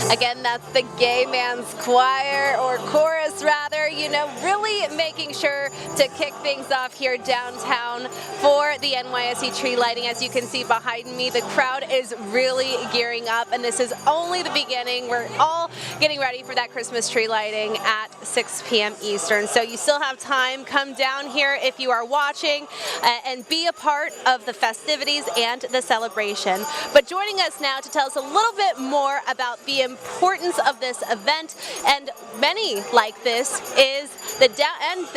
Again, that's the Gay Man's Choir, or chorus rather, really making sure to kick things off here downtown for the NYSE tree lighting. As you can see behind me, the crowd is really gearing up, and this is only the beginning. We're all getting ready for that Christmas tree lighting at 6 p.m. Eastern. So you still have time. Come down here if you are watching and be a part of the festivities and the celebration. But joining us now to tell us a little bit more about the importance of this event, and many like this, is the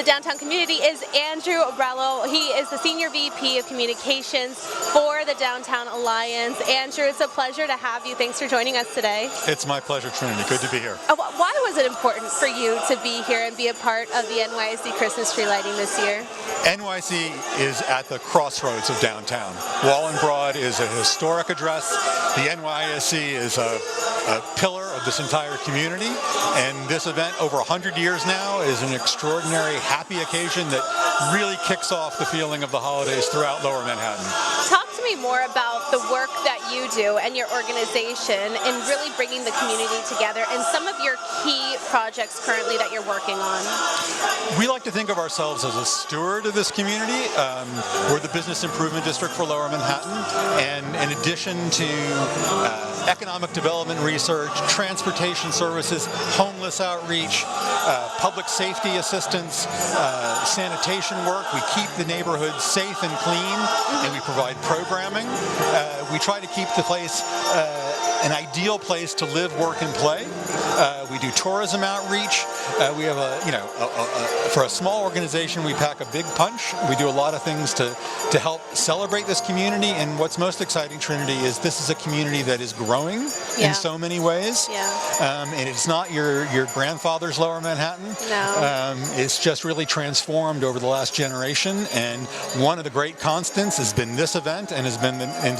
downtown community, is Andrew Breslau. He is the Senior VP of Communications for the Downtown Alliance. Andrew, it's a pleasure to have you. Thanks for joining us today. It's my pleasure, Trinity. Good to be here. Why was it important for you to be here and be a part of the NYSE Christmas tree lighting this year? NYSE is at the crossroads of downtown. Wall and Broad is a historic address. The NYSE is a pillar of this entire community, and this event, over 100 years now, is an extraordinary, happy occasion that really kicks off the feeling of the holidays throughout Lower Manhattan. Talk to me more about the work that you do and your organization in really bringing the community together, and some of your key projects currently that you're working on. We like to think of ourselves as a steward of this community. We're the business improvement district for Lower Manhattan, and in addition to economic development research, transportation services, homeless outreach, public safety assistance, sanitation work, we keep the neighborhoods safe and clean, and we provide programming. We try to keep the place an ideal place to live, work, and play. We do tourism outreach. We have for a small organization, we pack a big punch. We do a lot of things to help celebrate this community. And what's most exciting, Trinity, is this is a community that is growing in so many ways. And it's not your grandfather's Lower Manhattan. No. It's just really transformed over the last generation. And one of the great constants has been this event, and has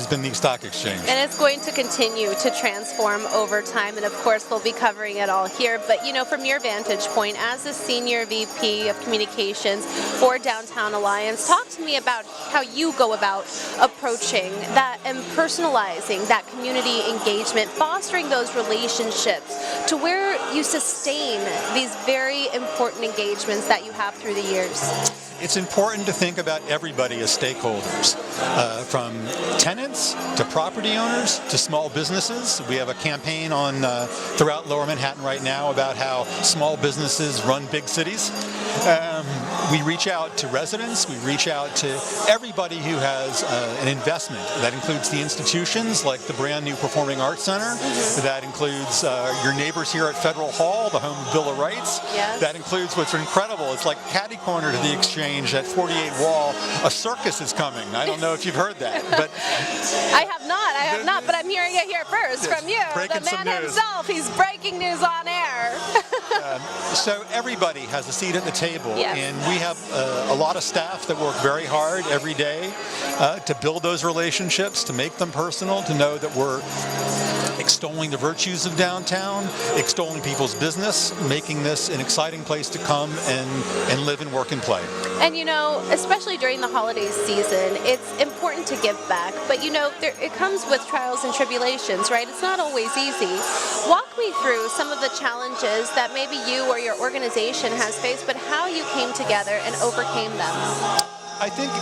been the stock exchange. And it's going to continue to transform over time, and of course we'll be covering it all here. But from your vantage point as the Senior VP of Communications for Downtown Alliance, talk to me about how you go about approaching that and personalizing that community engagement, fostering those relationships to where you sustain these very important engagements that you have through the years. It's important to think about everybody as stakeholders, from tenants to property owners to small businesses. We have a campaign on throughout Lower Manhattan right now about how small businesses run big cities. We reach out to residents, we reach out to everybody who has an investment. That includes the institutions like the brand new Performing Arts Center. That includes your neighbors here at Federal Hall, the home of Bill of Rights. Yes. That includes what's incredible. It's like catty corner to the Exchange at 48 Wall. A circus is coming. I don't know if you've heard that, but I have not, but I'm hearing it here first from you. Breaking the man himself, he's breaking news on air. So everybody has a seat at the table, Yes. and we have a lot of staff that work very hard every day to build those relationships, to make them personal, to know that we're extolling the virtues of downtown, extolling people's business, making this an exciting place to come and live and work and play. And especially during the holiday season, it's important to give back, but it comes with trials and tribulations, right? It's not always easy. Walk me through some of the challenges that maybe you or your organization has faced, but how you came together and overcame them. I think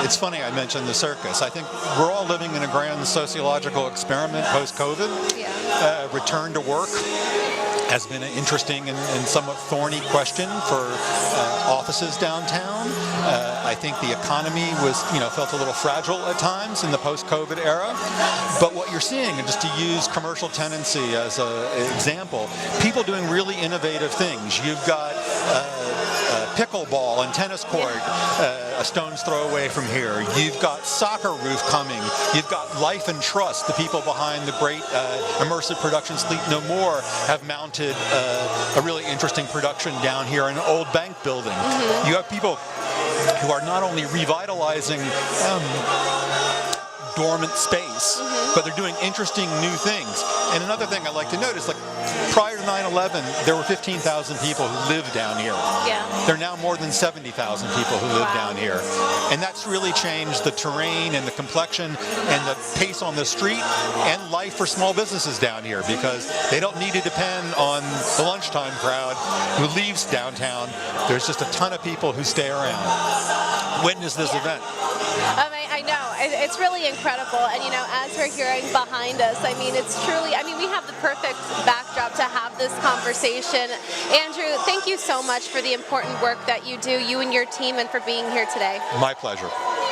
it's funny I mentioned the circus. I think we're all living in a grand sociological experiment post-COVID. Return to work has been an interesting and somewhat thorny question for offices downtown. I think the economy felt a little fragile at times in the post-COVID era. But what you're seeing, and just to use commercial tenancy as an example, people doing really innovative things. You've got pickleball and tennis court a stone's throw away from here. You've got soccer roof coming. You've got Life and Trust, the people behind the great immersive production Sleep No More, have mounted a really interesting production down here in an old bank building. You have people who are not only revitalizing dormant space, but they're doing interesting new things. And another thing I like to note is, like, prior to 9/11, there were 15,000 people who lived down here. Yeah. There are now more than 70,000 people who live down here. And that's really changed the terrain and the complexion and the pace on the street and life for small businesses down here, because they don't need to depend on the lunchtime crowd who leaves downtown. There's just a ton of people who stay around. Witness this event. I know. It's really incredible. And, you know, as we're hearing behind us, I mean, it's truly, I mean, we have the perfect backdrop to have this conversation. Andrew, thank you so much for the important work that you do, you and your team, and for being here today. My pleasure.